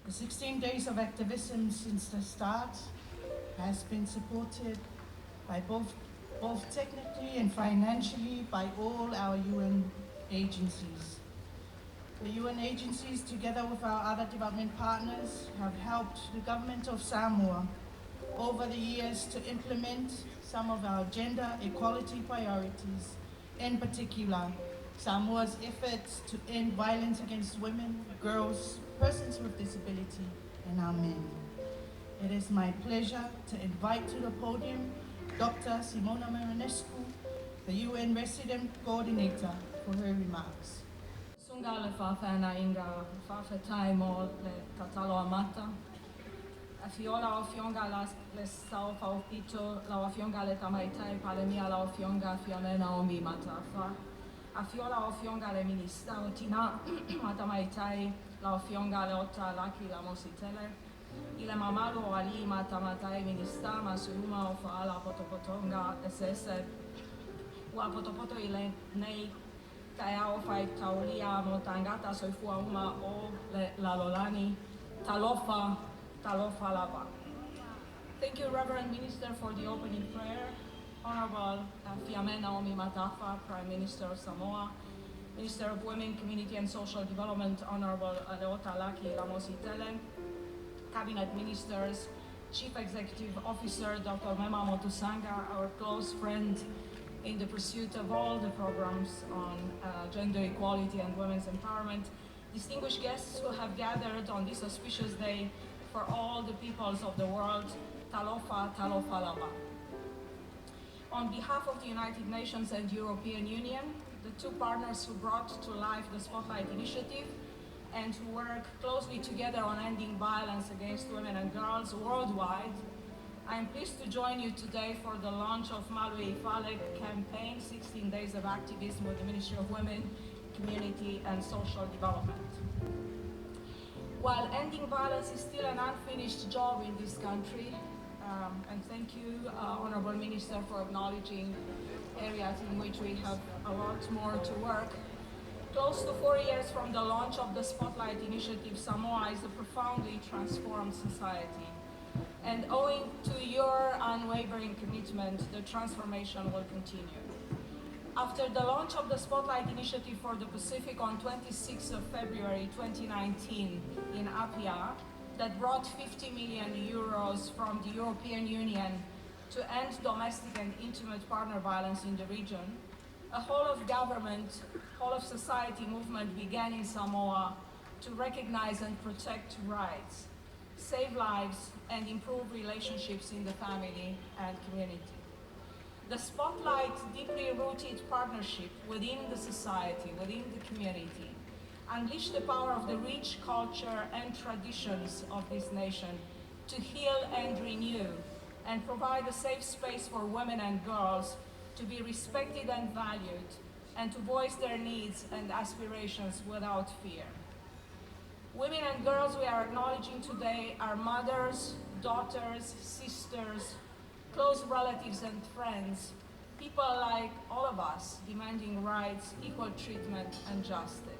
The 16 Days of Activism since the start has been supported by both technically and financially by all our UN agencies. The UN agencies, together with our other development partners, have helped the government of Samoa over the years to implement some of our gender equality priorities, in particular, Samoa's efforts to end violence against women, girls, persons with disability, and our men. It is my pleasure to invite to the podium Dr. Simona Marinescu, the UN Resident Coordinator, for her remarks. Sunga le whawhana inga whawhetai mō le tatalo amata. A fiola o fionga le sao whawpito, la o fionga le tamaitai palemia la o fionga fiamena o mi matafa. A fiola o fionga le minista o tina matamaitai, la o fionga le ota laki la mositele. Ile mamalu o ali matamatai minista masuuma o faala potopotonga esese. Ua potopoto ile nei Kaya o whai taulia mo tangata soifua uma o le lalolani, talofa lava. Thank you, Reverend Minister, for the opening prayer. Honorable Fiamena Omi Matafa, Prime Minister of Samoa, Minister of Women, Community and Social Development, Honorable Aleota Laki Lamositele, Cabinet Ministers, Chief Executive Officer Dr. Mema Motusanga, our close friend in the pursuit of all the programs on gender equality and women's empowerment, distinguished guests who have gathered on this auspicious day for all the peoples of the world, talofa lava. On behalf of the United Nations and European Union, the two partners who brought to life the Spotlight Initiative and who work closely together on ending violence against women and girls worldwide, I am pleased to join you today for the launch of Malui Ifale campaign, 16 Days of Activism with the Ministry of Women, Community and Social Development. While ending violence is still an unfinished job in this country, and thank you, Honorable Minister, for acknowledging areas in which we have a lot more to work. Close to 4 years from the launch of the Spotlight Initiative, Samoa is a profoundly transformed society. And owing to your unwavering commitment, the transformation will continue. After the launch of the Spotlight Initiative for the Pacific on 26th of February 2019 in Apia, that brought 50 million euros from the European Union to end domestic and intimate partner violence in the region, a whole of government, whole of society movement began in Samoa to recognize and protect rights, save lives, and improve relationships in the family and community. The Spotlight deeply rooted partnership within the society, within the community, unleashed the power of the rich culture and traditions of this nation to heal and renew and provide a safe space for women and girls to be respected and valued and to voice their needs and aspirations without fear. Women and girls we are acknowledging today are mothers, daughters, sisters, close relatives and friends, people like all of us demanding rights, equal treatment and justice.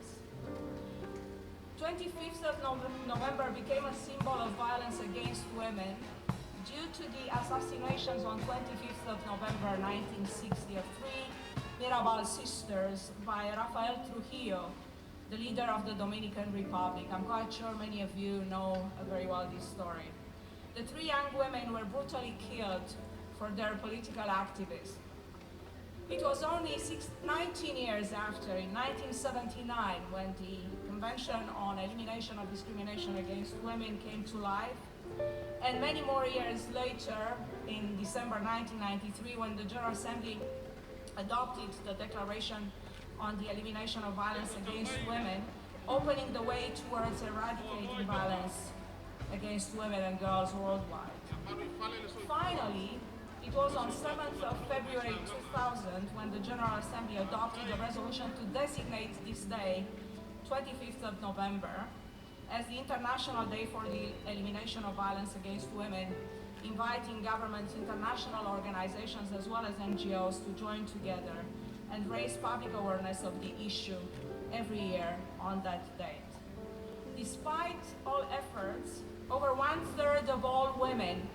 25th of November became a symbol of violence against women due to the assassinations on 25th of November 1960 of three Mirabal sisters by Rafael Trujillo, the leader of the Dominican Republic. I'm quite sure many of you know very well this story. The three young women were brutally killed for their political activism. It was only 19 years after, in 1979, when the Convention on Elimination of Discrimination Against Women came to life, and many more years later, in December 1993, when the General Assembly adopted the Declaration on the Elimination of Violence Against Women, opening the way towards eradicating violence against women and girls worldwide. Finally, it was on 7th of February 2000 when the General Assembly adopted a resolution to designate this day, 25th of November, as the International Day for the Elimination of Violence Against Women, inviting governments, international organizations, as well as NGOs to join together and raise public awareness of the issue every year on that date. The Despite all efforts, over 1/3 of all women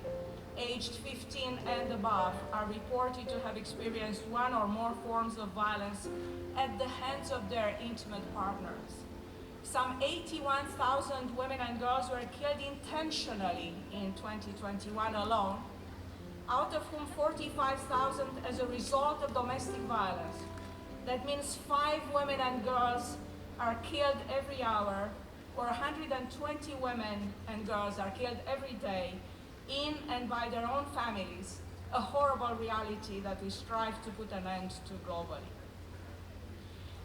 aged 15 and above are reported to have experienced one or more forms of violence at the hands of their intimate partners. Some 81,000 women and girls were killed intentionally in 2021 alone, out of whom 45,000 as a result of domestic violence. That means 5 women and girls are killed every hour, or 120 women and girls are killed every day in and by their own families, a horrible reality that we strive to put an end to globally.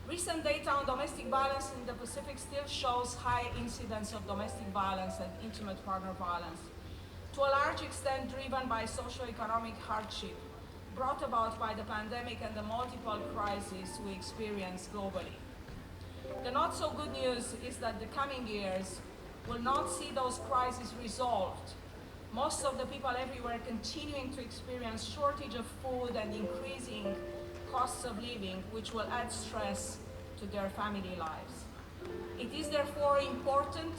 Recent data on domestic violence in the Pacific still shows high incidence of domestic violence and intimate partner violence, to a large extent driven by socioeconomic hardship brought about by the pandemic and the multiple crises we experience globally. The not so good news is that the coming years will not see those crises resolved. Most of the people everywhere continuing to experience shortage of food and increasing costs of living, which will add stress to their family lives. It is therefore important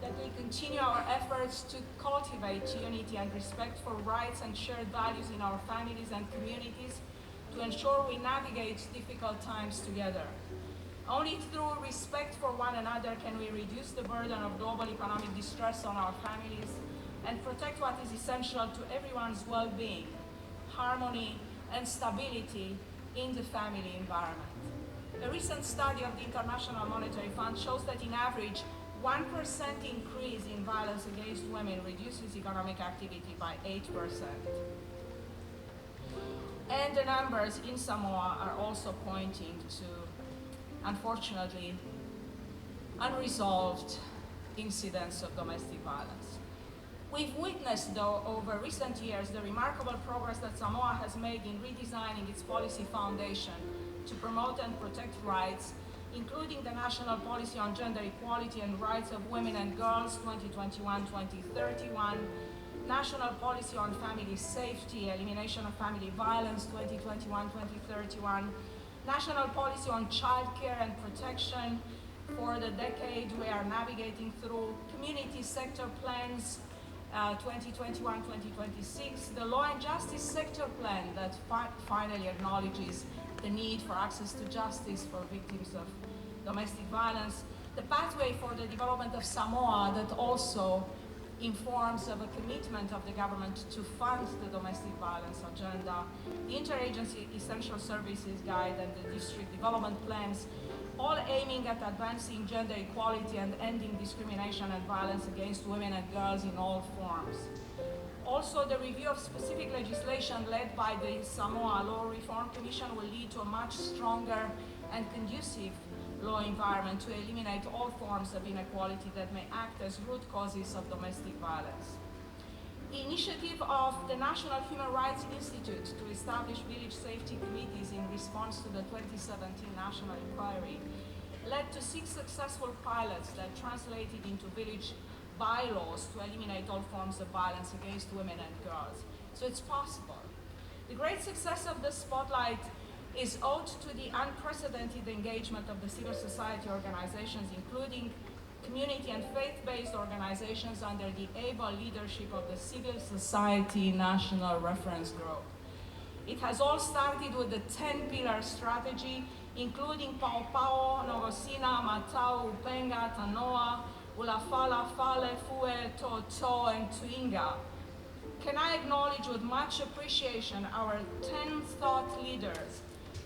that we continue our efforts to cultivate unity and respect for rights and shared values in our families and communities to ensure we navigate difficult times together. Only through respect for one another can we reduce the burden of global economic distress on our families and protect what is essential to everyone's well-being, harmony and stability in the family environment. A recent study of the International Monetary Fund shows that in average, 1% increase in violence against women reduces economic activity by 8%. And the numbers in Samoa are also pointing to, unfortunately, unresolved incidents of domestic violence. We've witnessed, though, over recent years, the remarkable progress that Samoa has made in redesigning its policy foundation to promote and protect rights, including the National Policy on Gender Equality and Rights of Women and Girls 2021-2031, National Policy on Family Safety, Elimination of Family Violence 2021-2031, National Policy on Child Care and Protection for the decade we are navigating through, Community Sector Plans 2021-2026, the Law and Justice Sector Plan that finally acknowledges the need for access to justice for victims of domestic violence, the pathway for the development of Samoa that also informs of a commitment of the government to fund the domestic violence agenda, the Interagency Essential Services Guide and the District Development Plans, all aiming at advancing gender equality and ending discrimination and violence against women and girls in all forms. Also, the review of specific legislation led by the Samoa Law Reform Commission will lead to a much stronger and conducive law environment to eliminate all forms of inequality that may act as root causes of domestic violence. The initiative of the National Human Rights Institute to establish village safety committees in response to the 2017 national inquiry led to 6 successful pilots that translated into village bylaws to eliminate all forms of violence against women and girls. So it's possible. The great success of the Spotlight is owed to the unprecedented engagement of the civil society organizations, including community and faith-based organizations under the able leadership of the Civil Society National Reference Group. It has all started with the 10-pillar strategy, including Paopao, Nogosina, Matau, Upenga, Tanoa, Ulafala, Fale, Fue, Toto, and Tuinga. Can I acknowledge with much appreciation our 10 thought leaders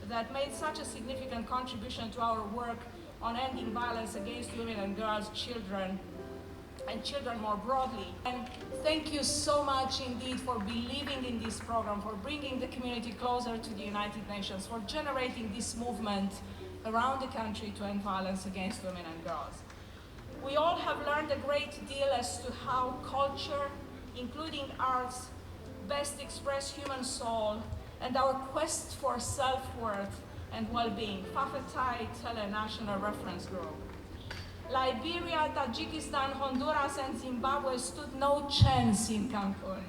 that made such a significant contribution to our work on ending violence against women and girls, children, and children more broadly. And thank you so much indeed for believing in this program, for bringing the community closer to the United Nations, for generating this movement around the country to end violence against women and girls. We all have learned a great deal as to how culture, including arts, best express human soul and our quest for self-worth and well-being. Fafetai Tele National Reference Group. Liberia, Tajikistan, Honduras, and Zimbabwe stood no chance in Cancun.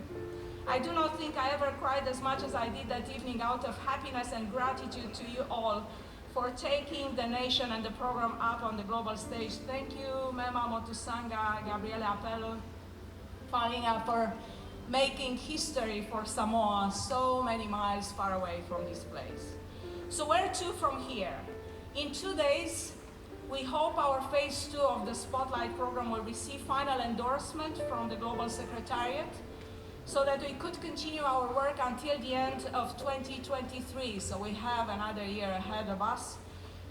I do not think I ever cried as much as I did that evening out of happiness and gratitude to you all for taking the nation and the program up on the global stage. Thank you, Mema Motusanga, Gabriele Appello, for making history for Samoa so many miles far away from this place. So where to from here? In 2 days, we hope our phase 2 of the Spotlight program will receive final endorsement from the Global Secretariat so that we could continue our work until the end of 2023. So we have another year ahead of us.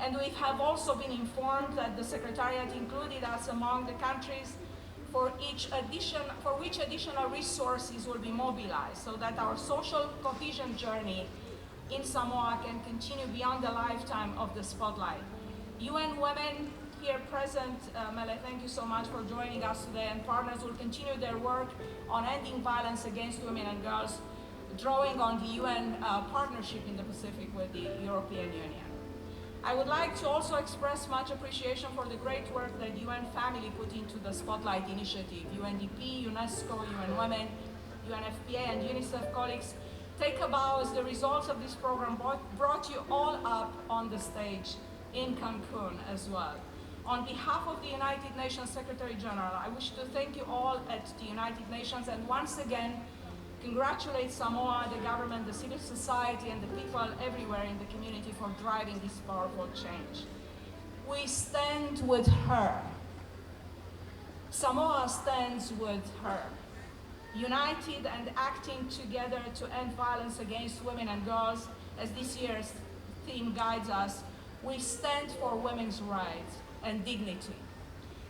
And we have also been informed that the Secretariat included us among the countries for which additional resources will be mobilized so that our social cohesion journey in Samoa can continue beyond the lifetime of the Spotlight. UN Women here present, Mele, thank you so much for joining us today, and partners will continue their work on ending violence against women and girls, drawing on the UN partnership in the Pacific with the European Union. I would like to also express much appreciation for the great work that UN family put into the Spotlight initiative. UNDP, UNESCO, UN Women, UNFPA, and UNICEF colleagues, take a bow as the results of this program brought you all up on the stage in Cancun as well. On behalf of the United Nations Secretary General, I wish to thank you all at the United Nations and once again congratulate Samoa, the government, the civil society, and the people everywhere in the community for driving this powerful change. We stand with her. Samoa stands with her. United and acting together to end violence against women and girls, as this year's theme guides us, we stand for women's rights and dignity.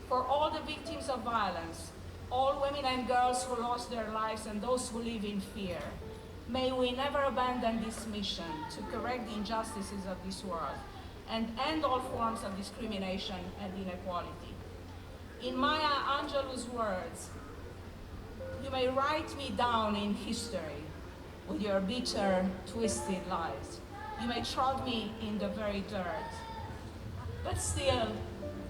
For all the victims of violence, all women and girls who lost their lives and those who live in fear, may we never abandon this mission to correct the injustices of this world and end all forms of discrimination and inequality. In Maya Angelou's words, you may write me down in history with your bitter, twisted lies. You may trod me in the very dirt, but still,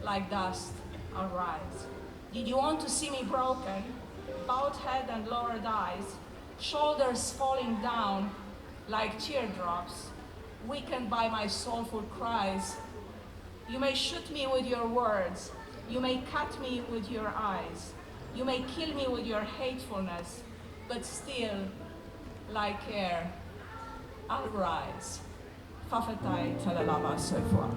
like dust, I'll rise. Did you want to see me broken, bowed head and lowered eyes, shoulders falling down like teardrops, weakened by my soulful cries? You may shoot me with your words, you may cut me with your eyes, you may kill me with your hatefulness, but still, like air, I'll rise. Whawhetai te le lava soifua.